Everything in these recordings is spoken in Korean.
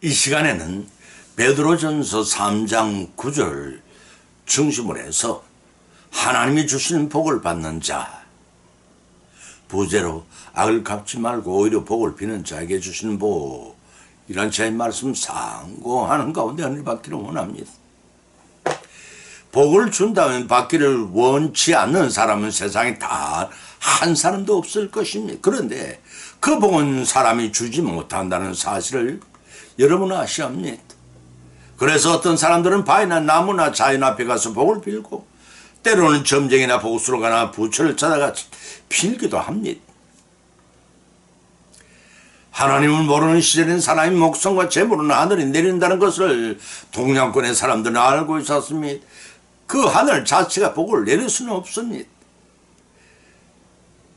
이 시간에는 베드로전서 3장 9절 중심으로 해서 하나님이 주시는 복을 받는 자, 부재로 악을 갚지 말고 오히려 복을 비는 자에게 주시는 복, 이런 제 말씀 상고하는 가운데 은혜를 받기를 원합니다. 복을 준다면 받기를 원치 않는 사람은 세상에 다 한 사람도 없을 것입니다. 그런데 그 복은 사람이 주지 못한다는 사실을 여러분은 아셔야 합니다. 그래서 어떤 사람들은 바위나 나무나 자연 앞에 가서 복을 빌고 때로는 점쟁이나 복수로 가나 부처를 찾아가 빌기도 합니다. 하나님을 모르는 시절엔 사람의 목성과 재물은 하늘이 내린다는 것을 동양권의 사람들은 알고 있었습니다. 그 하늘 자체가 복을 내릴 수는 없습니다.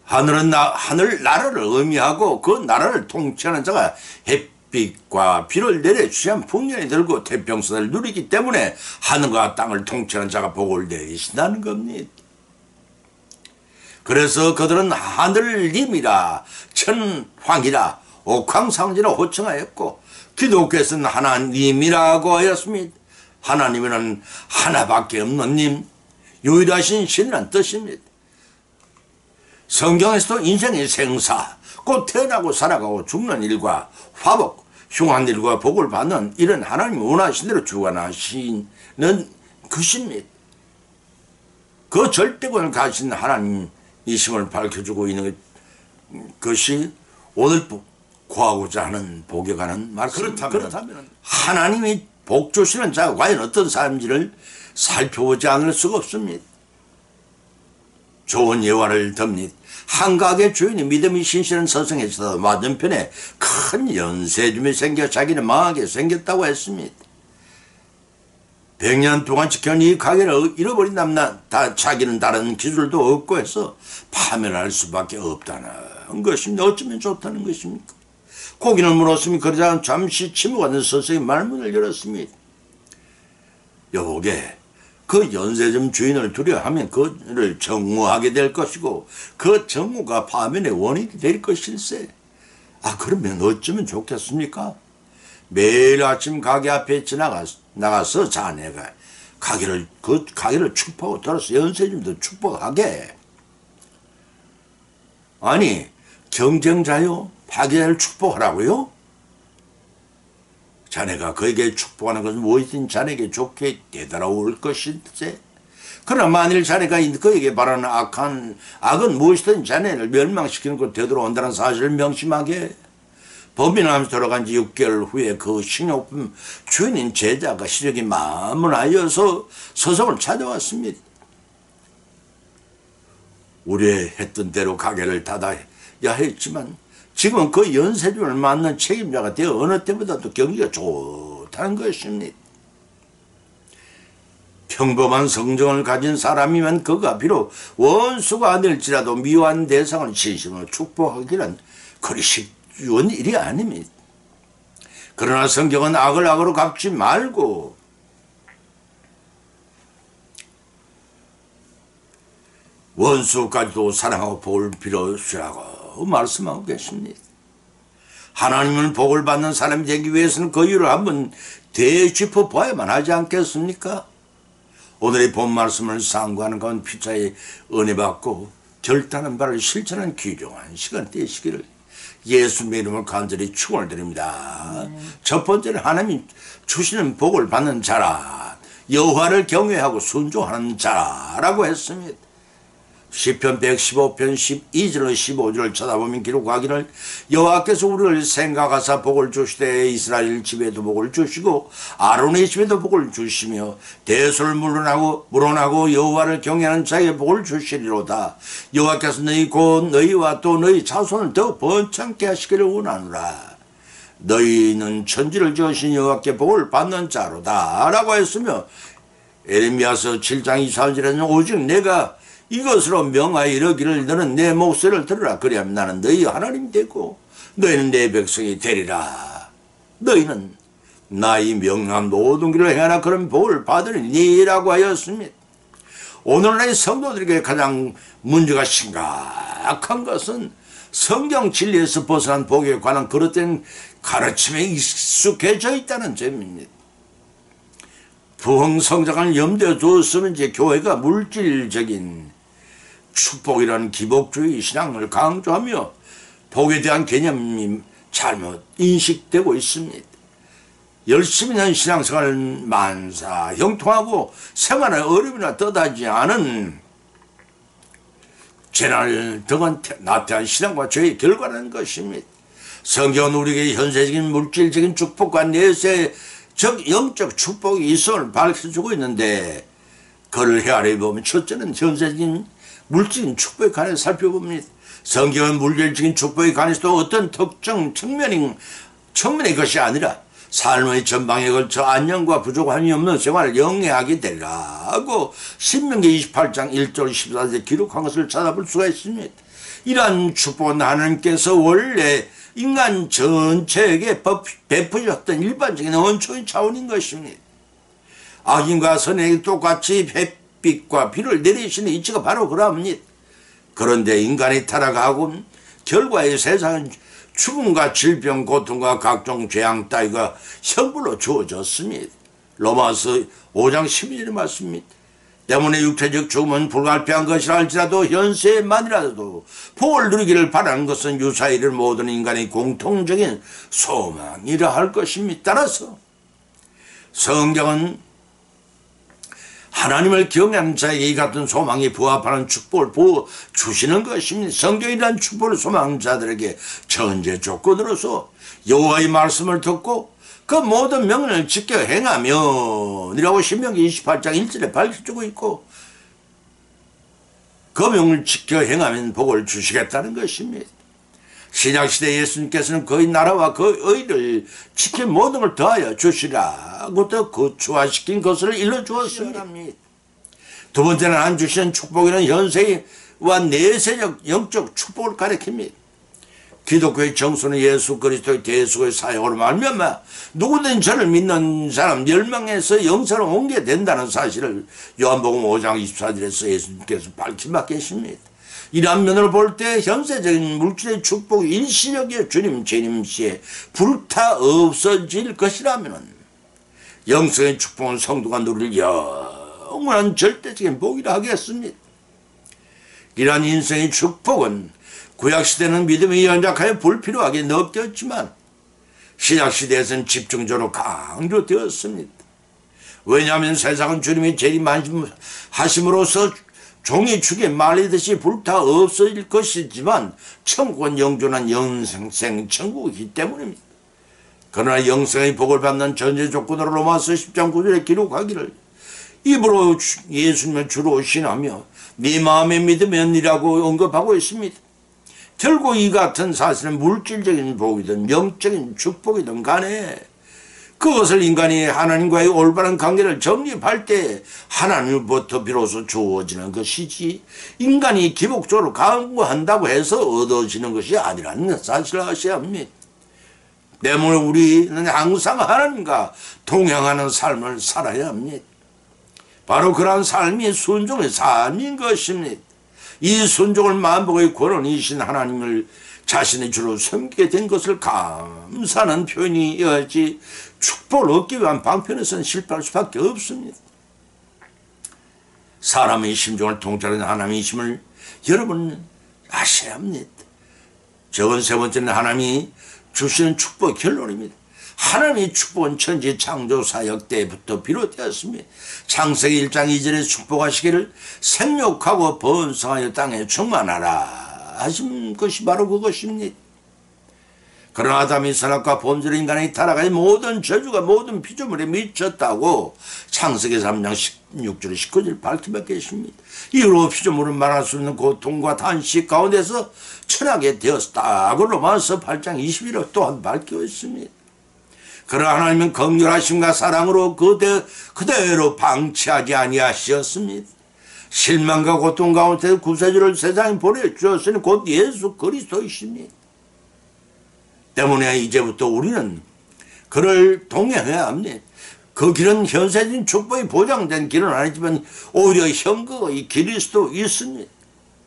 하늘은 하늘 나라를 의미하고 그 나라를 통치하는 자가 햇빛과 비를 내려주시면 풍년이 들고 태평성을 누리기 때문에 하늘과 땅을 통치하는 자가 복을 내리신다는 겁니다. 그래서 그들은 하늘님이라 천황이라 옥황상제라 호칭하였고 기독교에서는 하나님이라고 하였습니다. 하나님은 하나밖에 없는 님, 유일하신 신이란 뜻입니다. 성경에서도 인생의 생사, 곧 태어나고 살아가고 죽는 일과 화복, 흉한 일과 복을 받는 이런 하나님이 원하신 대로 주관하시는 것입니다. 그 절대권을 가진 하나님이심을 밝혀주고 있는 것이 오늘 구하고자 하는 복에 관한 말씀입니다. 그렇다면 하나님이 복 주시는 자가 과연 어떤 사람인지를 살펴보지 않을 수가 없습니다. 좋은 예화를 듭니다. 한 가게 주인이 믿음이 신실한 서성에서 맞은편에 큰 연세줌이 생겨 자기는 망하게 생겼다고 했습니다. 100년 동안 지켜온 이 가게를 잃어버린 자기는 다른 기술도 없고 해서 파멸할 수밖에 없다는 것입니다. 어쩌면 좋다는 것입니까? 고기는 물었으니 그러자 잠시 침묵하는 서성이 말문을 열었습니다. 여보게, 그 연세점 주인을 두려워하면 그를 정오하게 될 것이고 그 정오가 파면의 원인이 될 것일세. 그러면 어쩌면 좋겠습니까? 매일 아침 가게 앞에 나가서 자네가 그 가게를 축복하고 돌아서 연세점도 축복하게. 아니, 경쟁자요? 파괴자를 축복하라고요? 자네가 그에게 축복하는 것은 무엇이든 자네에게 좋게 되돌아올 것일세. 그러나 만일 자네가 그에게 바라는 악은 무엇이든 자네를 멸망시키는 것 되돌아온다는 사실을 명심하게. 법인하면서 돌아간 지 6개월 후에 그 식료품 주인인 제자가 시력이 마문하여서 서성을 찾아왔습니다. 우려했던 대로 가게를 닫아야 했지만 지금은 그 연세주를 맡는 책임자가 되어 어느 때보다도 경기가 좋다는 것입니다. 평범한 성정을 가진 사람이면 그가 비록 원수가 될지라도 미워한 대상을 진심으로 축복하기는 그리 쉬운 일이 아닙니다. 그러나 성경은 악을 악으로 갚지 말고 원수까지도 사랑하고 복을 빌어주라고 말씀하고 계십니다. 하나님은 복을 받는 사람이 되기 위해서는 그 이유를 한번 되짚어 봐야만 하지 않겠습니까? 오늘의 본 말씀을 상고하는 가운데 피차에 은혜 받고 결단한 바를 실천하는 귀중한 시간 되시기를 예수님의 이름을 간절히 축원을 드립니다. 첫 번째는 하나님이 주시는 복을 받는 자라, 여호와를 경외하고 순종하는 자라고 했습니다. 시편 115편 12절로 15절을 쳐다보면 기록하기를 여호와께서 우리를 생각하사 복을 주시되 이스라엘 집에도 복을 주시고 아론의 집에도 복을 주시며 대소를 물어나고 여호와를 경외하는 자에게 복을 주시리로다. 여호와께서 너희 곧 너희와 또 너희 자손을 더욱 번창케 하시기를 원하노라. 너희는 천지를 지으신 여호와께 복을 받는 자로다 라고 했으며 에레미야서 7장 24절에는 오직 내가 이것으로 명하여 이르기를 너는 내 목소리를 들으라. 그리하면 나는 너희 하나님이 되고 너희는 내 백성이 되리라. 너희는 나의 명령한 모든 길을 행하라. 그런 복을 받으리니라고 하였습니다. 오늘날의 성도들에게 가장 문제가 심각한 것은 성경 진리에서 벗어난 복에 관한 그릇된 가르침에 익숙해져 있다는 점입니다. 부흥성장을 염두에 두었으면 이제 교회가 물질적인 축복이라는 기복주의 신앙을 강조하며 복에 대한 개념이 잘못 인식되고 있습니다. 열심히 한 신앙생활을 만사 형통하고 생활에 어려움이나 떠다지 않은 재난을 등은 나태한 신앙과 죄의 결과라는 것입니다. 성경은 우리에게 현세적인 물질적인 축복과 내세적 영적 축복이 있음을 밝혀주고 있는데 그를 헤아려 보면 첫째는 현세적인 물질적인 축복에 관해서 살펴봅니다. 성경은 물질적인 축복에 관해서도 어떤 특정 측면의 것이 아니라 삶의 전방에 걸쳐 안녕과 부족함이 없는 생활을 영위하게 되라고 신명기 28장 1절 14절 기록한 것을 찾아볼 수가 있습니다. 이러한 축복은 하나님께서 원래 인간 전체에게 베푸셨던 일반적인 원초의 차원인 것입니다. 악인과 선에게 똑같이 햇빛과 비를 내리시는 이치가 바로 그러합니다. 그런데 인간이 타락하고 결과의 세상은 죽음과 질병, 고통과 각종 재앙 따위가 형벌로 주어졌습니다. 로마서 5장 12절의 말씀입니다. 때문에 육체적 죽음은 불가피한 것이라 할지라도 현세만이라도 복을 누리기를 바라는 것은 유사히 이를 모든 인간의 공통적인 소망이라 할 것입니다. 따라서 성경은 하나님을 경외하는 자에게 이 같은 소망이 부합하는 축복을 주시는 것입니다. 성경이란 축복을 소망하는 자들에게 전제 조건으로서 여호와의 말씀을 듣고 그 모든 명령을 지켜 행하면 이라고 신명기 28장 1절에 밝혀주고 있고 그 명령을 지켜 행하면 복을 주시겠다는 것입니다. 신약시대 예수님께서는 그의 나라와 그 의를 지킨 모든 걸 더하여 주시라고 더 구추화시킨 것을 일러주었습니다. 두 번째는 안 주시는 축복이는 현세와 내세적 영적 축복을 가리킵니다. 기독교의 정수는 예수 그리스도의 대속의 사역으로 말미암아 누구든 저를 믿는 사람 멸망에서 영생으로 옮게 된다는 사실을 요한복음 5장 24절에서 예수님께서 밝힌 바 계십니다. 이러한 면으로 볼 때 현세적인 물질의 축복이 일시적이여 주님 재림시에 불타 없어질 것이라면 영성의 축복은 성도가 누릴 영원한 절대적인 복이라 하겠습니다. 이러한 인생의 축복은 구약시대는 믿음이 연약하여 불필요하게 느꼈지만 신약시대에서는 집중적으로 강조되었습니다. 왜냐하면 세상은 주님이 재림하심으로써 종이 죽에 말리듯이 불타 없어질 것이지만 천국은 영존한 영생 천국이기 때문입니다. 그러나 영생의 복을 받는 전제 조건으로 로마서 10장 9절에 기록하기를 입으로 예수님을 주로 신하며 네 마음에 믿으면이라고 언급하고 있습니다. 결국 이 같은 사실은 물질적인 복이든 영적인 축복이든 간에 그것을 인간이 하나님과의 올바른 관계를 정립할 때 하나님부터 비로소 주어지는 것이지 인간이 기복적으로 강구한다고 해서 얻어지는 것이 아니라는 사실을 아셔야 합니다. 때문에 우리는 항상 하나님과 동행하는 삶을 살아야 합니다. 바로 그러한 삶이 순종의 삶인 것입니다. 이 순종을 만복의 권원이신 하나님을 자신의 주로 섬기게 된 것을 감사하는 표현이어야지 축복을 얻기 위한 방편에서는 실패할 수밖에 없습니다. 사람의 심정을 통찰하는 하나님이심을 여러분 아셔야 합니다. 적은 세 번째는 하나님이 주시는 축복의 결론입니다. 하나님의 축복은 천지 창조 사역 때부터 비롯되었습니다. 창세기 1장 2절에 축복하시기를 생육하고 번성하여 땅에 충만하라 하신 것이 바로 그것입니다. 그러나 아담이 선악과 범죄로 인간의 타락의 모든 저주가 모든 피조물에 미쳤다고 창세기 3장 16절 19절 밝히며 계십니다. 이후로 피조물은 말할 수 없는 고통과 단식 가운데서 처하게 되었다고 로마서 8장 21절 또한 밝혀 있습니다. 그러나 하나님은 긍휼하심과 사랑으로 그대로 방치하지 아니하셨습니다. 실망과 고통 가운데 구세주를 세상에 보내주었으니 곧 예수 그리스도이십니다. 때문에 이제부터 우리는 그를 동행해야 합니다. 그 길은 현세적인 축복이 보장된 길은 아니지만 오히려 현거의 길일 수도 있습니다.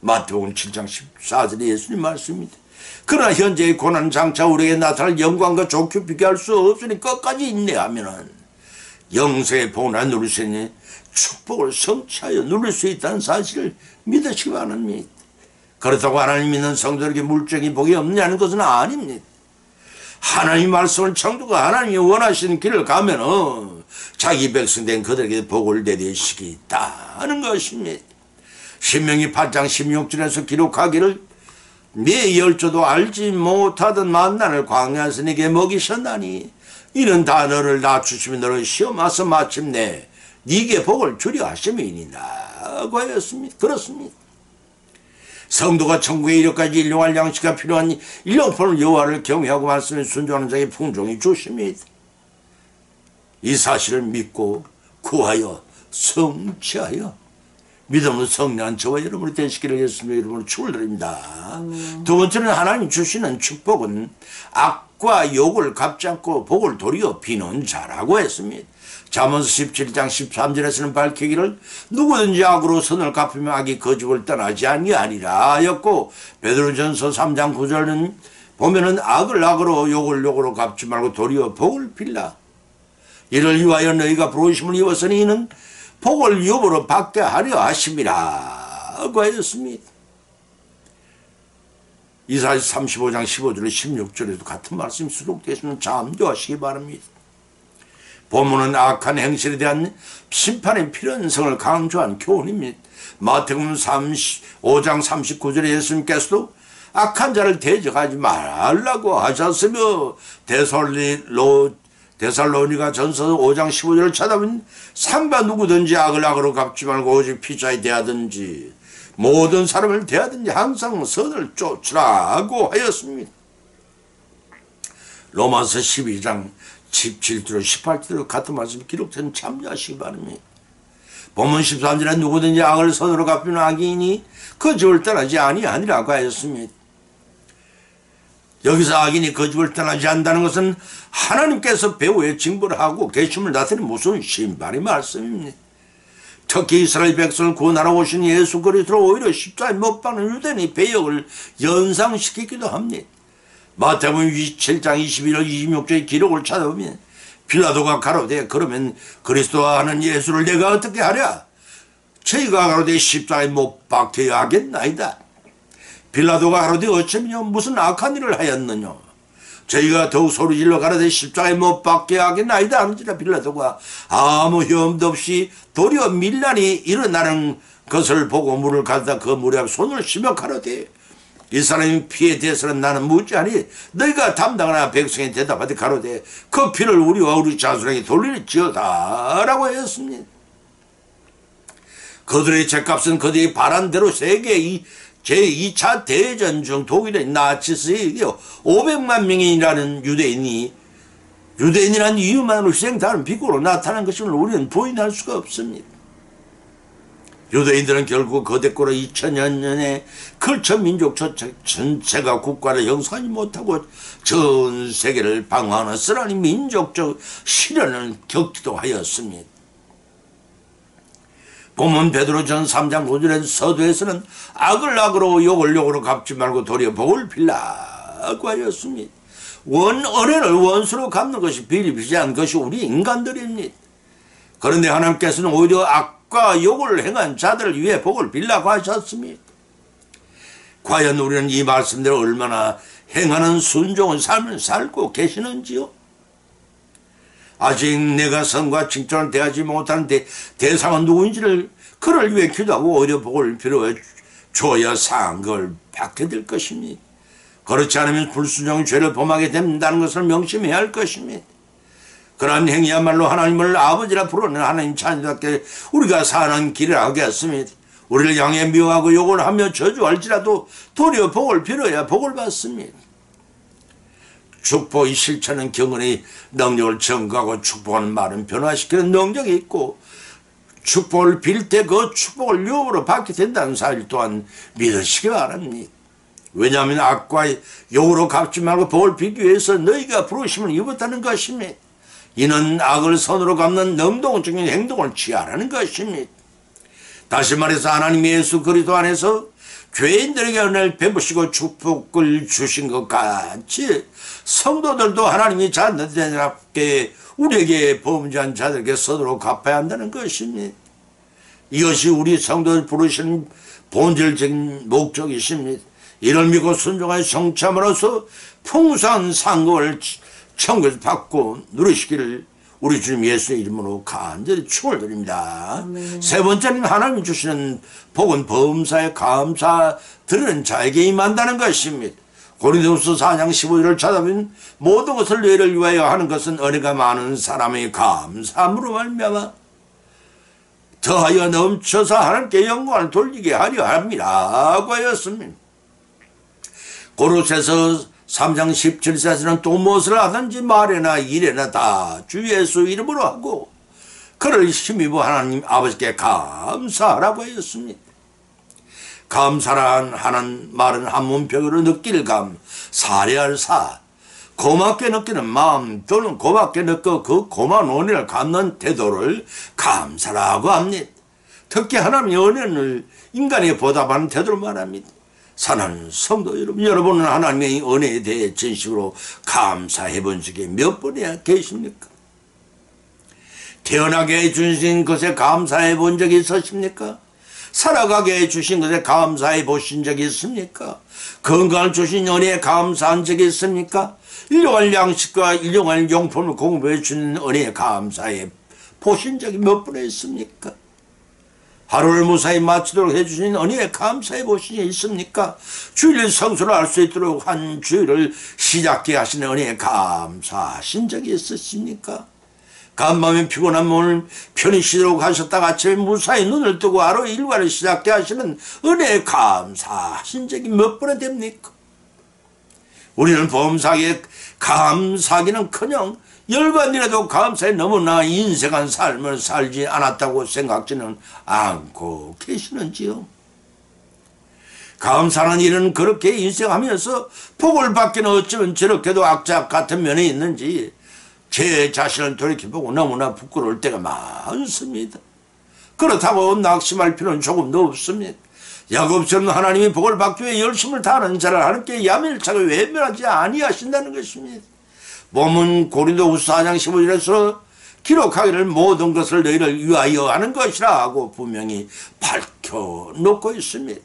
마태복음 7장 14절에 예수님 말씀입니다. 그러나 현재의 고난 장차 우리에게 나타날 영광과 좋게 비교할 수 없으니 끝까지 인내하면은 영생의 복을 누릴 수 있는 축복을 성취하여 누릴 수 있다는 사실을 믿으시기 바랍니다. 그렇다고 하나님 믿는 성도에게 물질적인 복이 없냐는 것은 아닙니다. 하나님 말씀을 청두가 하나님이 원하시는 길을 가면은 자기 백성된 그들에게 복을 내리시기 있다는 것입니다. 신명기 8장 16절에서 기록하기를 네 열조도 알지 못하던 만나를 광야에서 네게 먹이셨나니 이는 다 너를 낮추시며 너를 시험하사 마침내 네게 복을 주려 하심이니라 고 하였습니다. 그렇습니다. 성도가 천국에 이르기까지 일용할 양식과 필요한 일용품을 여호와를 경외하고 말씀에 순종하는 자에게 풍족히 주십니다. 이 사실을 믿고 구하여 성취하여 믿음으로 성령한 저와 여러분이 되시기를 예수님의 이름으로 축원드립니다. 두 번째는 하나님 주시는 축복은 악과 욕을 갚지 않고 복을 도리어 비는 자라고 했습니다. 잠언서 17장 13절에서는 밝히기를 누구든지 악으로 선을 갚으면 악이 그 집을 떠나지 아니하리라 하였고 베드로전서 3장 9절은 보면은 악을 악으로 욕을 욕으로 갚지 말고 도리어 복을 빌라. 이를 위하여 너희가 부르심을 입었으니 이는 복을 유업으로 받게 하려 하심이라 고 하였습니다. 이사야서 35장 15절 16절에도 같은 말씀이 수록되어 있으면 참조하시기 바랍니다. 본문은 악한 행실에 대한 심판의 필연성을 강조한 교훈입니다. 마태복음 5장 39절에 예수님께서도 악한 자를 대적하지 말라고 하셨으며 데살로니가 전서 5장 15절을 찾아보면 상바 누구든지 악을 악으로 갚지 말고 오직 피자에 대하든지 모든 사람을 대하든지 항상 선을 쫓으라고 하였습니다. 로마서 12장 17절 18절로 같은 말씀이 기록된 참조하시기 바랍니다. 본문 13절에 누구든지 악을 선으로 갚으면 악인이 그 집을 떠나지 아니하니라고 하였습니다. 여기서 악인이 그 집을 떠나지 않는다는 것은 하나님께서 배후에 징벌을 하고 계심을 나타내는 무슨 심판의 말씀입니다. 특히 이스라엘 백성을 구원하러 오신 예수 그리스도로 오히려 십자가에 못 박는 유대인의 배역을 연상시키기도 합니다. 마태복음 27장 21절 26절의 기록을 찾아보면 빌라도가 가로되 그러면 그리스도와 하는 예수를 내가 어떻게 하랴? 저희가 가로되 십자가에 못 박혀야 하겠나이다. 빌라도가 가로되 어쩌며 무슨 악한 일을 하였느냐? 저희가 더욱 소리질러 가로되 십자가에 못 박혀야 하겠나이다 하는지라 빌라도가 아무 혐도 없이 도리어 밀란이 일어나는 것을 보고 물을 가져다 그 물에 손을 심어 가로되 이 사람의 피에 대해서는 나는 묻지 아니 너희가 담당하나 백성에 대답하되 가로되 그 피를 우리와 우리 자손에게 돌릴지어다 라고 하였습니다. 그들의 죄값은 그들이 바란 대로 세계 제2차 대전 중 독일의 나치스에게 500만 명이라는 유대인이라는 이유만으로 희생당하는 비극으로 나타난 것임을 우리는 부인할 수가 없습니다. 유대인들은 결국 거대고로 2000여 년에 걸쳐 민족 전체가 국가를 형성하지 못하고 전 세계를 방황하는 쓰라린 민족적 시련을 겪기도 하였습니다. 본문 베드로전 3장 5절의 서두에서는 악을 악으로 욕을 욕으로 갚지 말고 도리어 복을 빌라고 하였습니다. 은혜를 원수로 갚는 것이 비일비재한 것이 우리 인간들입니다. 그런데 하나님께서는 오히려 악과 욕을 행한 자들을 위해 복을 빌라고 하셨습니다. 과연 우리는 이 말씀대로 얼마나 행하는 순종한 삶을 살고 계시는지요? 아직 내가 선과 칭찬을 대하지 못하는 대상은 누구인지를 그를 위해 기도하고 오히려 복을 빌어 줘야 상한 걸 받게 될 것입니다. 그렇지 않으면 불순종의 죄를 범하게 된다는 것을 명심해야 할 것입니다. 그러한 행위야말로 하나님을 아버지라 부르는 하나님 자녀답게 우리가 사는 길을 하겠습니다. 우리를 향해 미워하고 욕을 하며 저주할지라도 도리어 복을 빌어야 복을 받습니다. 축복의 실천은 경건의 능력을 증거하고 축복하는 말은 변화시키는 능력이 있고 축복을 빌 때 그 축복을 유업으로 받게 된다는 사실 또한 믿으시기 바랍니다. 왜냐하면 악과 욕으로 갚지 말고 복을 빌기 위해서 너희가 부르심을 입었다는 것입니다. 이는 악을 선으로 갚는 능동적인 행동을 취하라는 것입니다. 다시 말해서 하나님 예수 그리스도 안에서 죄인들에게 은혜를 베푸시고 축복을 주신 것 같이 성도들도 하나님이 자녀들에게 우리에게 범죄한 자들에게 서로 갚아야 한다는 것입니다. 이것이 우리 성도들 부르시는 본질적인 목적이십니다. 이를 믿고 순종하여 성참으로서 풍성한 상급을 천국에서 받고 누리시기를 우리 주님 예수의 이름으로 간절히 축원을 드립니다. 세 번째는 하나님이 주시는 복은 범사에 감사 드리는 자에게 임한다는 것입니다. 고린도후서 4장 15절을 찾아보면 모든 것을 너희를 위하여 하는 것은 은혜가 많은 사람의 감사함으로 말미암아 더하여 넘쳐서 하나님께 영광을 돌리게 하려 함이라고 하였습니다. 고로새서 3장 17절에서는 또 무엇을 하든지 말에나 일에나 다 주 예수 이름으로 하고 그를 힘입어 하나님 아버지께 감사하라고 하였습니다. 감사란 하는 말은 한문표기로 느낄 감, 사례할 사, 고맙게 느끼는 마음 또는 고맙게 느껴 그 고마운 은혜를 갚는 태도를 감사라고 합니다. 특히 하나님의 은혜를 인간에게 보답하는 태도를 말합니다. 사랑하는 성도 여러분, 여러분은 하나님의 은혜에 대해 진심으로 감사해 본 적이 몇 번이나 계십니까? 태어나게 해주신 것에 감사해 본 적이 있으십니까? 살아가게 해주신 것에 감사해 보신 적이 있습니까? 건강을 주신 은혜에 감사한 적이 있습니까? 일용할 양식과 일용할 용품을 공급해 주는 은혜에 감사해 보신 적이 몇 번 있습니까? 하루를 무사히 마치도록 해주신 은혜에 감사해 보신 적이 있습니까? 주일 성수를 할 수 있도록 한 주일을 시작해 하시는 은혜에 감사하신 적이 있으십니까? 간밤에 피곤한 몸을 편히 쉬도록 하셨다가 아침에 무사히 눈을 뜨고 하루 일과를 시작해 하시는 은혜에 감사하신 적이 몇 번이나 됩니까? 우리는 범사에 감사하기는커녕 열반이라도 감사에 너무나 인생한 삶을 살지 않았다고 생각지는 않고 계시는지요? 감사하는 일은 그렇게 인생하면서 복을 받기는 어쩌면 저렇게도 악착 같은 면이 있는지 제 자신을 돌이켜보고 너무나 부끄러울 때가 많습니다. 그렇다고 낙심할 필요는 조금도 없습니다. 야곱처럼 하나님이 복을 받기 위해 열심을 다하는 자를 하나님께 야밀차게 외면하지 아니하신다는 것입니다. 본문 고린도후서 4장 15절에서 기록하기를 모든 것을 너희를 위하여 하는 것이라 하고 분명히 밝혀놓고 있습니다.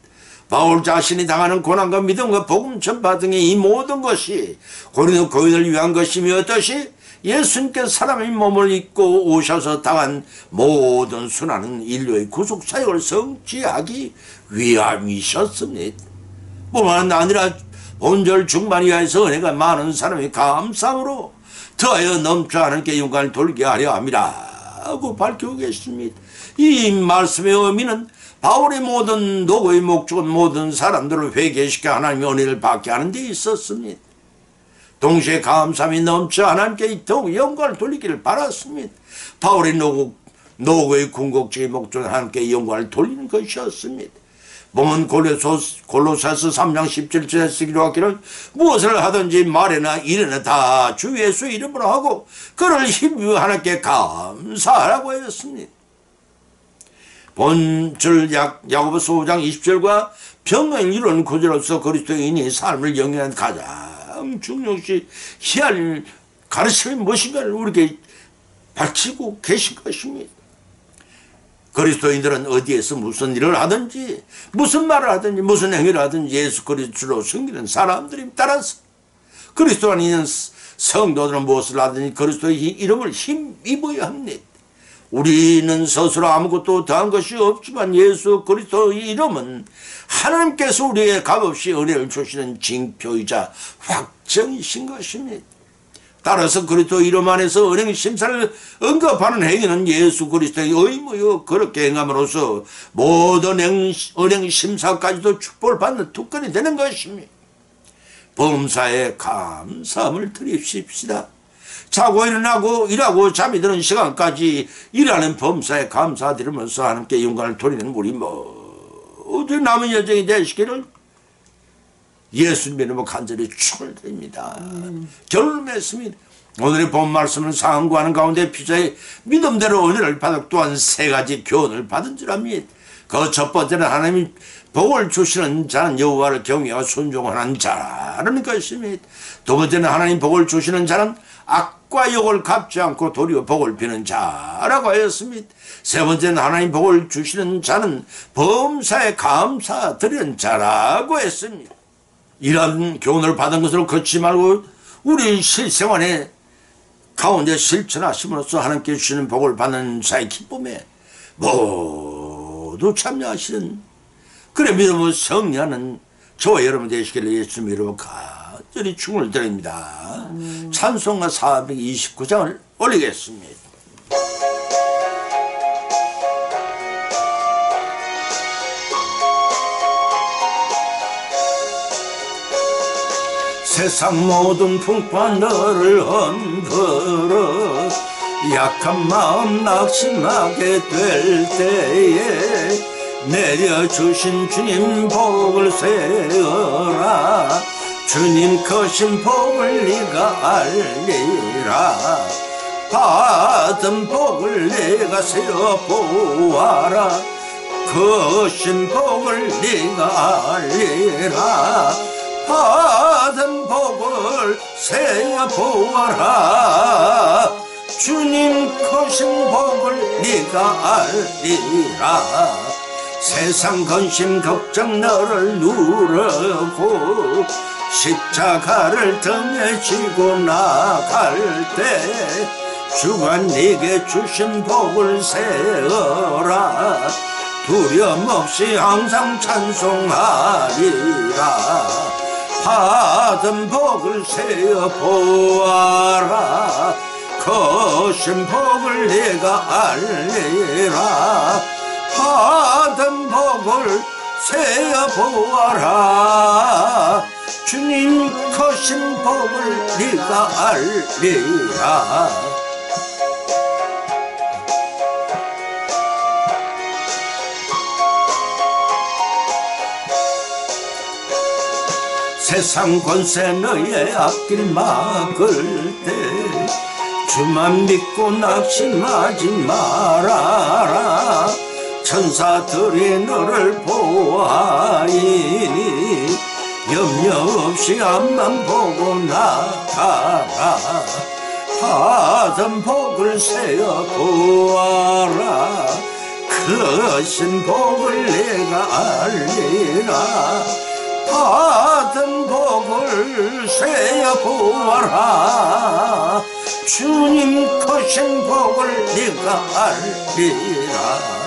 바울 자신이 당하는 고난과 믿음과 복음 전파 등의 이 모든 것이 고린도 교인을 위한 것이며 어떠시 예수님께서 사람의 몸을 입고 오셔서 당한 모든 수많은 인류의 구속 사역을 성취하기 위함이셨습니다. 뿐만 아니라 본절 중반이하여서 은혜가 많은 사람이 감사함으로 더하여 넘쳐 하나님께 영광을 돌게 하려 함이라 하고 밝히고 계십니다. 이 말씀의 의미는 바울의 모든 노고의 목적은 모든 사람들을 회개시켜 하나님의 은혜를 받게 하는 데 있었습니다. 동시에 감사함이 넘쳐 하나님께 더욱 영광을 돌리기를 바랐습니다. 바울의 노고의 궁극적인 목적은 하나님께 영광을 돌리는 것이었습니다. 보면 골로새서 3장 17절에 기록하기를 무엇을 하든지 말에나 일에나 다 주 예수 이름으로 하고 그를 힘입어 하나님께 감사하라고 하였습니다. 본절 야고보서 5장 20절과 평강을 이루는 구절로서 그리스도인이 삶을 영위한 가장 중요시 희할 가르침이 무엇인가를 우리에게 밝히고 계신 것입니다. 그리스도인들은 어디에서 무슨 일을 하든지 무슨 말을 하든지 무슨 행위를 하든지 예수 그리스도로 섬기는 사람들이 따라서 그리스도 안에 있는 성도들은 무엇을 하든지 그리스도의 이름을 힘입어야 합니다. 우리는 스스로 아무것도 더한 것이 없지만 예수 그리스도의 이름은 하나님께서 우리에게 값없이 은혜를 주시는 징표이자 확정이신 것입니다. 따라서 그리스도 이름 안에서 은행 심사를 언급하는 행위는 예수 그리스도의 의무요 그렇게 행함으로써 모든 은행 심사까지도 축복을 받는 특권이 되는 것입니다. 범사에 감사함을 드립시다. 자고 일어나고 일하고 잠이 드는 시간까지 일하는 범사에 감사드리면서 하나님께 영광을 돌리는 우리 모두 남은 여정이 되시기를 예수님 이름으로 간절히 축원드립니다. 결론을 맺습니다. 오늘의 본 말씀은 상고하는 가운데 피자의 믿음대로 은혜를 받았고 또한 세 가지 교훈을 받은 줄 압니다. 그 첫 번째는 하나님이 복을 주시는 자는 여호와를 경외하고 순종하는 자라는 것입니다. 두 번째는 하나님 복을 주시는 자는 악과 욕을 갚지 않고 도리어 복을 비는 자라고 하였습니다. 세 번째는 하나님 복을 주시는 자는 범사에 감사드리는 자라고 했습니다. 이런 교훈을 받은 것으로 그치지 말고 우리 실생활에 가운데 실천하심으로써 하나님께 주시는 복을 받는 자의 기쁨에 모두 참여하시는 그래 믿음으로 승리하는 저와 여러분 되시기를 예수님 이름으로 간절히 축원을 드립니다. 찬송가 429장을 올리겠습니다. 세상 모든 풍파 너를 흔들어 약한 마음 낙심하게 될 때에 내려주신 주님 복을 세어라. 주님 크신 복을 네가 알리라. 받은 복을 네가 세어보아라. 크신 복을 네가 알리라. 받은 복을 세어보아라. 주님 크신 복을 네가 알리라. 세상 근심 걱정 너를 누르고 십자가를 등에 지고 나갈 때 주가 네게 주신 복을 세어라. 두려움 없이 항상 찬송하리라. 받은 복을 세어보아라. 크신 복을 네가 알리라. 받은 복을 세어보아라. 주님 크신 복을 네가 알리라. 세상 권세 너의 앞길 막을 때 주만 믿고 낙심하지 말아라. 천사들이 너를 보아이니 염려 없이 앞만 보고 나가라. 받은 복을 세어보아라. 크신 복을 내가 알리라. 받은 복을 세어보아라. 주님 크신 복을 네가 알리라.